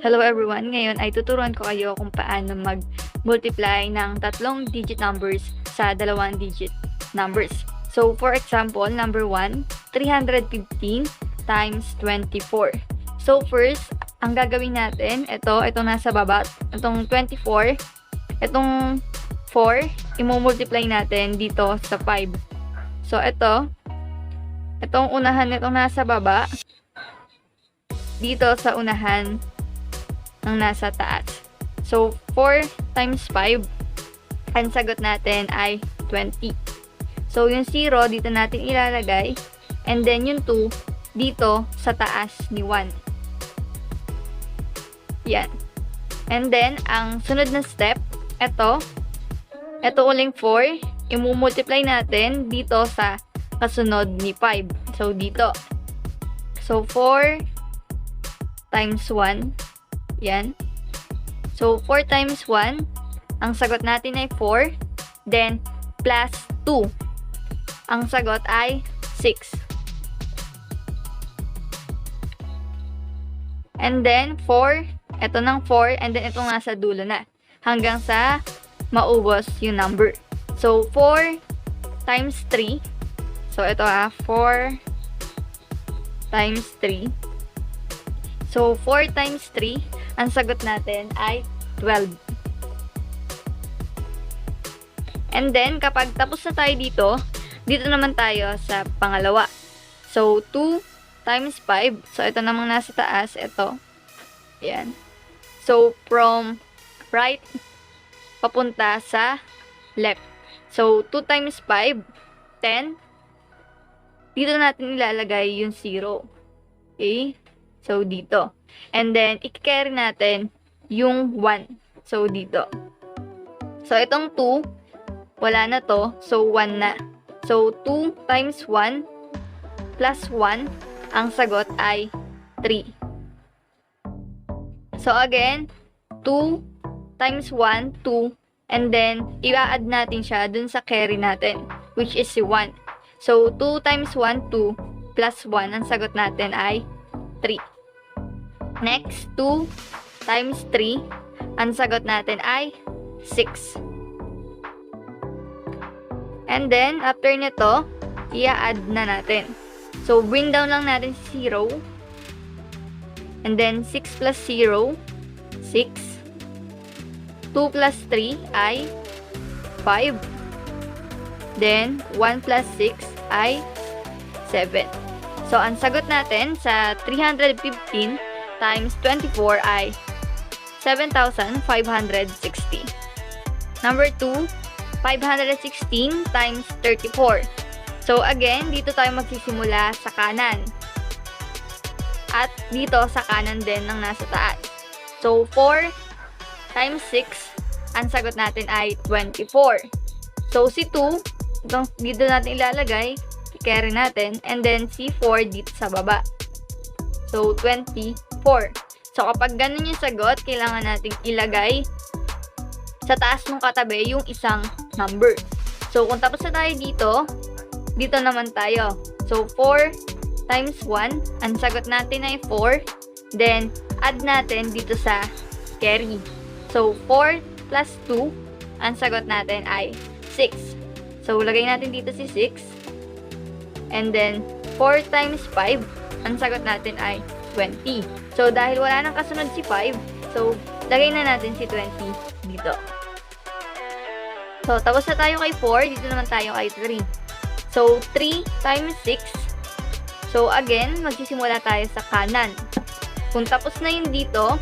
Hello everyone! Ngayon ay tuturuan ko kayo kung paano mag-multiply ng 3-digit numbers sa 2-digit numbers. So, for example, number 1, 315 times 24. So, first, ang gagawin natin, ito nasa baba, itong 24, itong 4, imumultiply natin dito sa 5. So, itong unahan nitong nasa baba, dito sa unahan ng nasa taas. So, 4 times 5, ang sagot natin ay 20. So, yung 0, dito natin ilalagay. And then, yung 2, dito sa taas ni 1. Yan. And then, ang sunod na step, ito uling 4, imumultiply natin dito sa kasunod ni 5. So, dito. So, 4 times 1. Yan. So, 4 times 1, ang sagot natin ay 4. Then, plus 2. Ang sagot ay 6. And then, 4. Ito ng 4. And then, itong nasa dulo na. Hanggang sa maubos yung number. So, 4 times 3. So, ito 4 times 3. So, 4 times 3, ang sagot natin ay 12. And then, kapag tapos na tayo dito naman tayo sa pangalawa. So, 2 times 5. So, ito namang nasa taas. Ito. Yan. So, from right, papunta sa left. So, 2 times 5, 10. Dito natin ilalagay yung 0. Okay? So, dito. And then, i-carry natin yung 1. So, dito. So, itong 2, wala na to. So, 1 na. So, 2 times 1 plus 1, ang sagot ay 3. So, again, 2 times 1, 2. And then, i-add natin siya dun sa carry natin, which is si 1. So, 2 times 1, 2 plus 1, ang sagot natin ay 3. Next, 2 times 3, ang sagot natin ay 6. And then, after nito, i-add na natin. So, bring down lang natin si 0. And then, 6 plus 0, 6. 2 plus 3 ay 5. Then, 1 plus 6 ay 7. So, ang sagot natin sa 315 times 24 ay 7,560. Number 2, 516 times 34. So, again, dito tayo magsisimula sa kanan. At dito sa kanan din ng nasa taas. So, 4 times 6, ang sagot natin ay 24. So, si 2, dito natin ilalagay, i-carry natin, and then si 4 dito sa baba. So, 24. So, kapag ganun yung sagot, kailangan nating ilagay sa taas ng katabi yung isang number. So, kung tapos na tayo dito naman tayo. So, 4 times 1, ang sagot natin ay 4. Then, add natin dito sa carry. So, 4 plus 2, ang sagot natin ay 6. So, lagay natin dito si 6. And then, 4 times 5, ang sagot natin ay 20. So, dahil wala nang kasunod si 5, so, lagay na natin si 20 dito. So, tapos na tayo kay 4, dito naman tayo kay 3. So, 3 times 6. So, again, magsisimula tayo sa kanan. Kung tapos na yun dito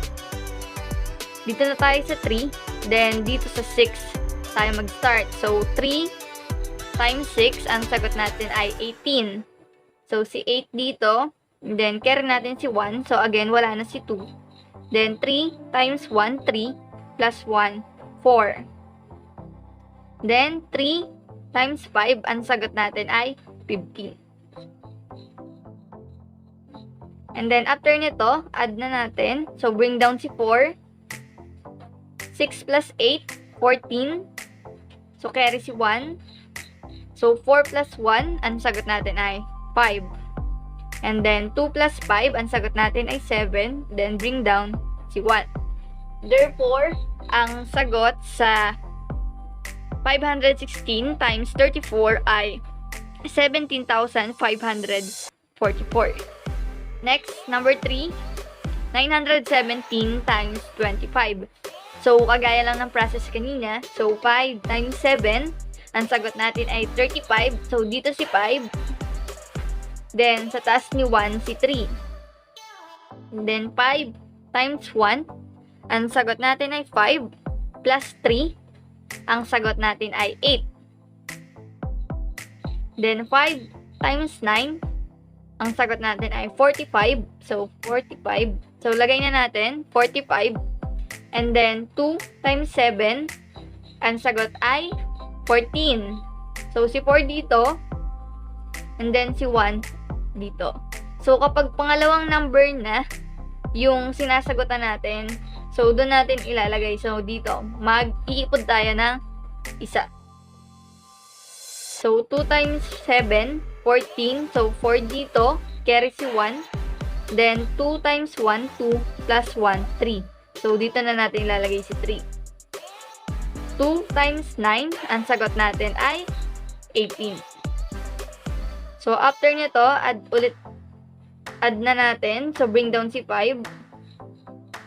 na tayo sa 3, then dito sa 6 tayo mag-start. So, 3 times 6, ang sagot natin ay 18. So, si 8 dito, then carry natin si 1. So, again, wala na si 2. Then, 3 times 1, 3, plus 1, 4. Then, 3 times 5, ang sagot natin ay 15. And then, after nito, add na natin. So, bring down si 4. 6 plus 8, 14. So, carry si 1. So, 4 plus 1, ang sagot natin ay 5. And then, 2 plus 5, ang sagot natin ay 7. Then, bring down si 1. Therefore, ang sagot sa 516 times 34 ay 17,544. Next, number 3, 917 times 25. So, kagaya lang ng process kanina. So, 5 times 7, ang sagot natin ay 35. So, dito si 5. Then, sa taas ni 1, si 3. Then, 5 times 1, ang sagot natin ay 5 plus 3. Ang sagot natin ay 8. Then, 5 times 9, ang sagot natin ay 45. So, 45. So, lagay na natin 45. And then, 2 times 7, ang sagot ay 14. So, si 4 dito. And then, si 1 dito. So, kapag pangalawang number na yung sinasagutan natin, so, doon natin ilalagay. So, dito, mag-iipod tayo ng isa. So, 2 times 7, 14. So, 4 dito, carry si 1. Then, 2 times 1, 2, plus 1, 3. So, dito na natin ilalagay si 3. 2 times 9, ang sagot natin ay 18. So, after nito, add na natin. So, bring down si 5.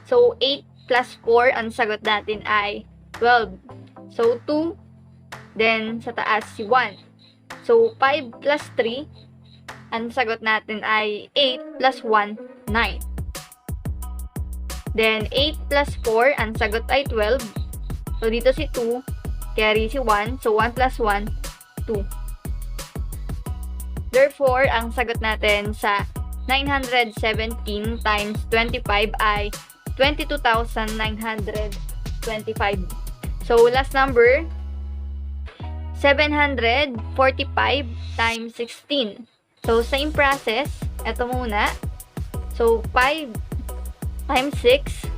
So, 8 plus 4, ang sagot natin ay 12. So, 2. Then, sa taas si 1. So, 5 plus 3, ang sagot natin ay 8 plus 1, 9. Then, 8 plus 4, ang sagot ay 12. So, dito si 2, carry si 1. So, 1 plus 1, 2. Therefore, ang sagot natin sa 917 times 25 ay 22,925. So, last number, 745 times 16. So, same process. Ito muna. So, 5 times 6.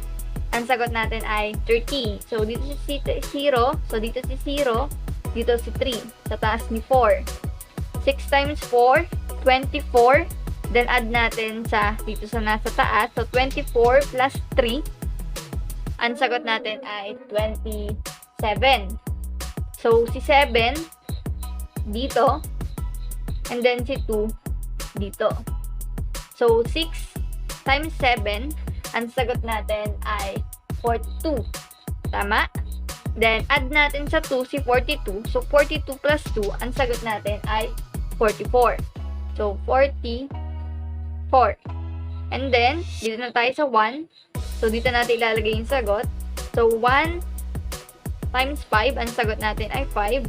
Ang sagot natin ay 30. So, dito si 0. So, dito si 0. Dito si 3. Sa taas ni 4. 6 times 4, 24. Then, add natin sa dito sa nasa taas. So, 24 plus 3. Ang sagot natin ay 27. So, si 7 dito. And then, si 2 dito. So, 6 times 7. Ang sagot natin ay 42. Tama? Then, add natin sa 2 si 42. So, 42 plus 2. Ang sagot natin ay 44. So, 44. And then, dito na tayo sa 1. So, dito natin ilalagay yung sagot. So, 1 times 5, ang sagot natin ay 5.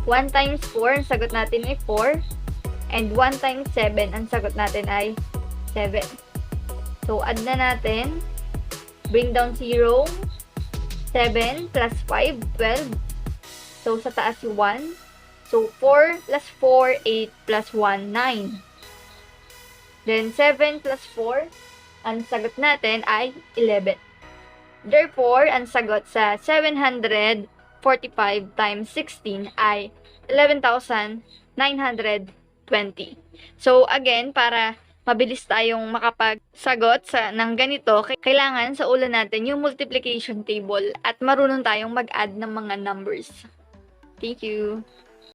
1 times 4, ang sagot natin ay 4. And 1 times 7, ang sagot natin ay 7. So, add na natin. Bring down 0. 7 plus 5, 12. So, sa taas si 1. So, 4 plus 4, 8 plus 1, 9. Then, 7 plus 4, ang sagot natin ay 11. Therefore, ang sagot sa 745 times 16 ay 11,920. So, again, para mabilis tayong makapagsagot ng ganito, kailangan sa ulo natin yung multiplication table at marunong tayong mag-add ng mga numbers. Thank you!